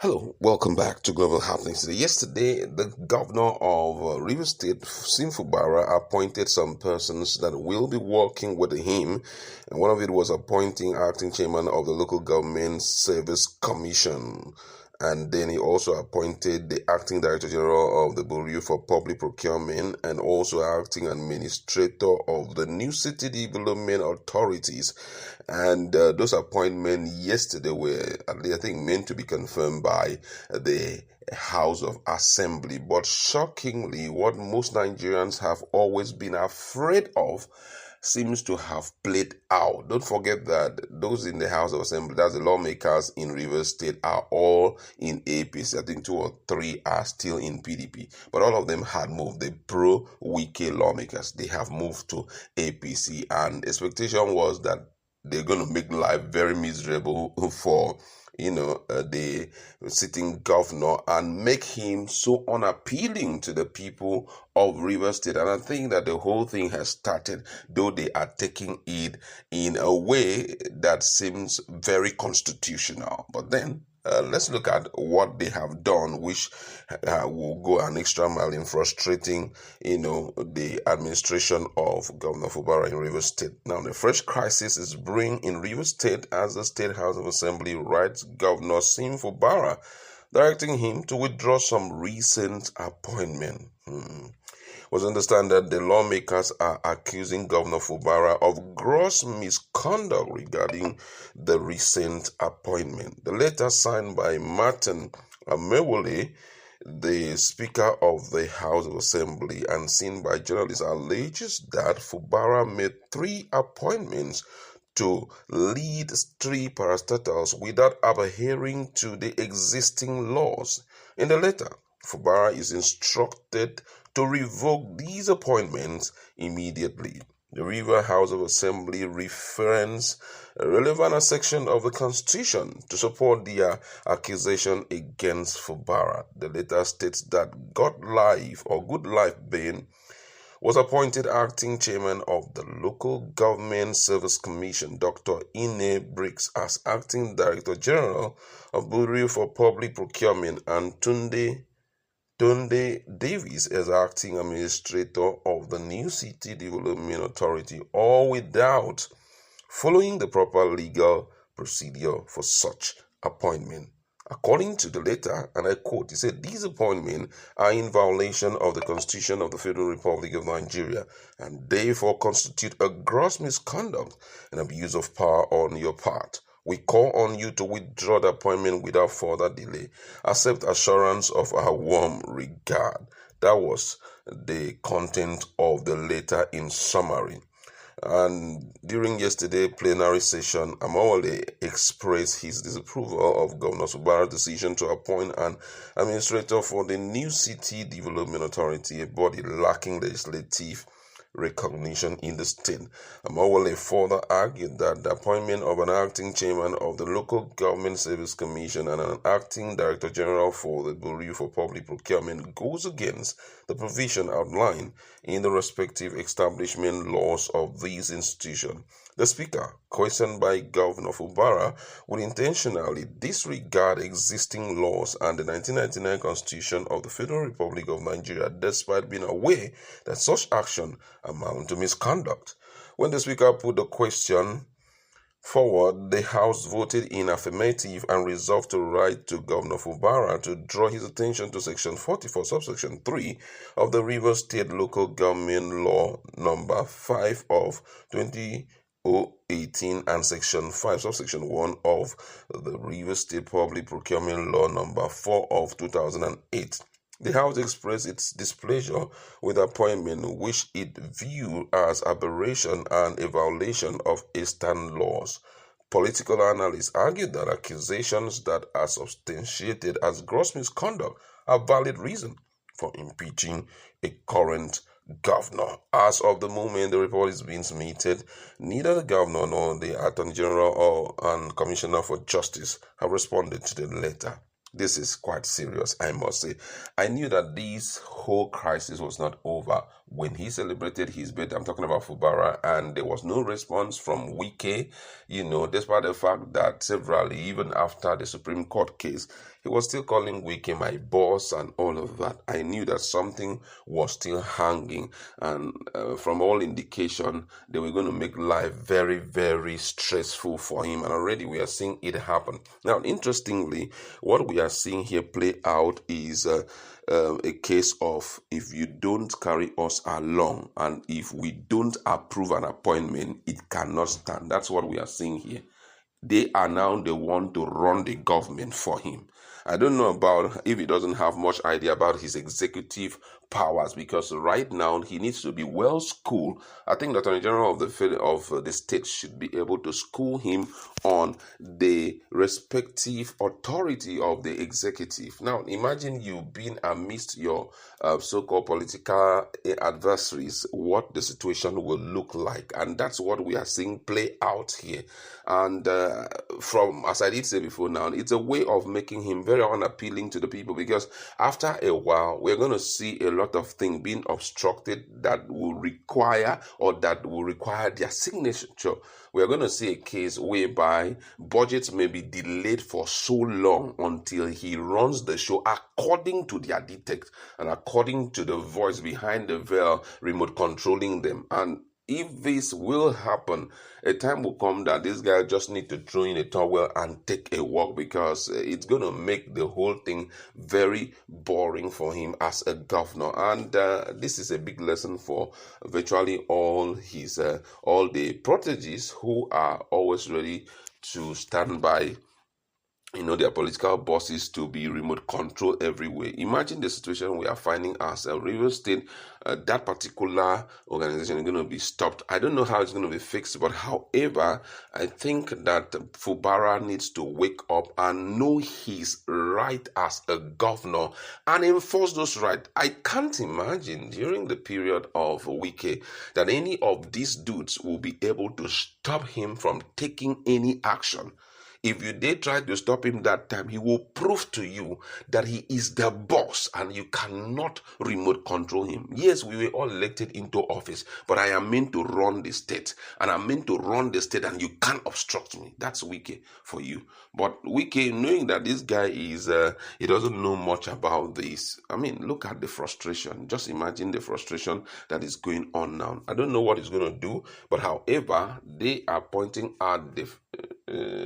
Hello, welcome back to Global Happenings Today. Yesterday, the governor of Rivers State, Fubara, appointed some persons that will be working with him, and one of it was appointing acting chairman of the Local Government Service Commission. And then he also appointed the acting director general of the Bureau for Public Procurement and also acting administrator of the New City Development Authorities. And those appointments yesterday were, I think, meant to be confirmed by the House of Assembly. But shockingly, what most Nigerians have always been afraid of seems to have played out. Don't forget that those in the House of Assembly, that's the lawmakers in Rivers State, are all in APC. I think 2 or 3 are still in PDP, but all of them had moved. The pro-Wike lawmakers, they have moved to APC, and expectation was that they're going to make life very miserable for the sitting governor and make him so unappealing to the people of Rivers State. And I think that the whole thing has started, though they are taking it in a way that seems very constitutional. But then let's look at what they have done, which will go an extra mile in frustrating, the administration of Governor Fubara in Rivers State. Now, the fresh crisis is brewing in Rivers State as the State House of Assembly writes Governor Fubara, directing him to withdraw some recent appointment. Was understand that the lawmakers are accusing Governor Fubara of gross misconduct regarding the recent appointment. The letter signed by Martin Amewole, the Speaker of the House of Assembly, and seen by journalists, alleges that Fubara made 3 appointments to lead 3 parastatals without adhering to the existing laws. In the letter, Fubara is instructed to revoke these appointments immediately. The River House of Assembly reference a relevant section of the Constitution to support their accusation against Fubara. The letter states that Goodlife Bain was appointed acting chairman of the Local Government Service Commission, Dr. Ine Briggs as acting director general of Bureau for Public Procurement, and Tunde Davis as acting administrator of the New City Development Authority, all without following the proper legal procedure for such appointment. According to the letter, and I quote, he said, "These appointments are in violation of the Constitution of the Federal Republic of Nigeria and therefore constitute a gross misconduct and abuse of power on your part. We call on you to withdraw the appointment without further delay. Accept assurance of our warm regard." That was the content of the letter in summary. And during yesterday's plenary session, Amawale expressed his disapproval of Governor Fubara's decision to appoint an administrator for the New City Development Authority, a body lacking legislative recognition in the state. Amawale further argued that the appointment of an acting chairman of the Local Government Service Commission and an acting director general for the Bureau for Public Procurement goes against the provision outlined in the respective establishment laws of these institutions. The Speaker, questioned by Governor Fubara, would intentionally disregard existing laws and the 1999 Constitution of the Federal Republic of Nigeria, despite being aware that such action amount to misconduct. When the Speaker put the question forward, the House voted in affirmative and resolved to write to Governor Fubara to draw his attention to Section 44, subsection 3 of the Rivers State Local Government Law number 5 of 2018 and Section 5, subsection 1 of the Rivers State Public Procurement Law number 4 of 2008. The House expressed its displeasure with the appointment, which it viewed as aberration and a violation of Eastern laws. Political analysts argued that accusations that are substantiated as gross misconduct are valid reason for impeaching a current governor. As of the moment the report is being submitted, neither the governor nor the Attorney General and Commissioner for Justice have responded to the letter. This is quite serious, I must say. I knew that this whole crisis was not over when he celebrated his birthday. I'm talking about Fubara, and there was no response from Wike, despite the fact that severally, even after the Supreme Court case, he was still calling Wike my boss and all of that. I knew that something was still hanging, and from all indication, they were going to make life very, very stressful for him. And already we are seeing it happen. Now, interestingly, what we are seeing here play out is a case of if you don't carry us along and if we don't approve an appointment, it cannot stand. That's what we are seeing here. They are now the one to run the government for him. I don't know about if he doesn't have much idea about his executive powers, because right now he needs to be well schooled. I think the Attorney General of the state should be able to school him on the respective authority of the executive. Now, imagine you being amidst your so-called political adversaries, what the situation will look like, and that's what we are seeing play out here. And from, as I did say before now, it's a way of making him very unappealing to the people, because after a while, we're going to see a lot of things being obstructed that will require their signature. We're going to see a case whereby budgets may be delayed for so long until he runs the show according to their dictate and according to the voice behind the veil remote controlling them. And if this will happen, a time will come that this guy just need to throw in a towel and take a walk, because it's going to make the whole thing very boring for him as a governor. And this is a big lesson for virtually all the proteges who are always ready to stand by their political bosses to be remote control everywhere. Imagine the situation we are finding ourselves. Rivers State, that particular organization is going to be stopped. I don't know how it's going to be fixed, but however, I think that Fubara needs to wake up and know his right as a governor and enforce those rights. I can't imagine during the period of Wike that any of these dudes will be able to stop him from taking any action. If you did try to stop him that time, he will prove to you that he is the boss and you cannot remote control him. Yes, we were all elected into office, but I am meant to run the state, and I'm meant to run the state, and you can't obstruct me. That's Wike for you. But Wike, knowing that this guy he doesn't know much about this. I mean, look at the frustration. Just imagine the frustration that is going on now. I don't know what he's going to do, but however, they are pointing at the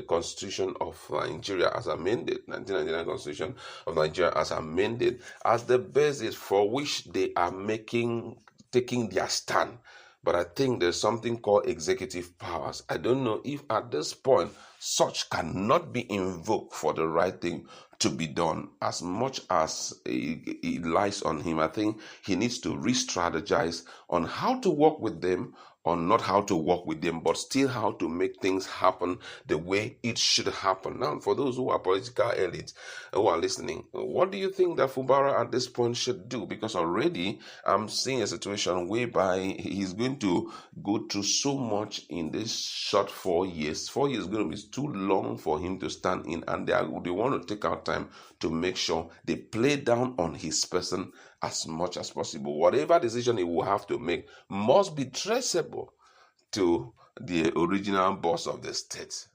Constitution of Nigeria as amended, 1999 Constitution of Nigeria as amended, as the basis for which they are taking their stand. But I think there's something called executive powers. I don't know if at this point such cannot be invoked for the right thing to be done. As much as it lies on him, I think he needs to re-strategize on how to work with them, on not how to work with them, but still how to make things happen the way it should happen. Now, for those who are political elites who are listening, what do you think that Fubara at this point should do? Because already I'm seeing a situation whereby he's going to go through so much in this short 4 years. 4 years is going to be too long for him to stand in, and they want to take out time to make sure they play down on his person as much as possible. Whatever decision he will have to make must be traceable to the original boss of the state.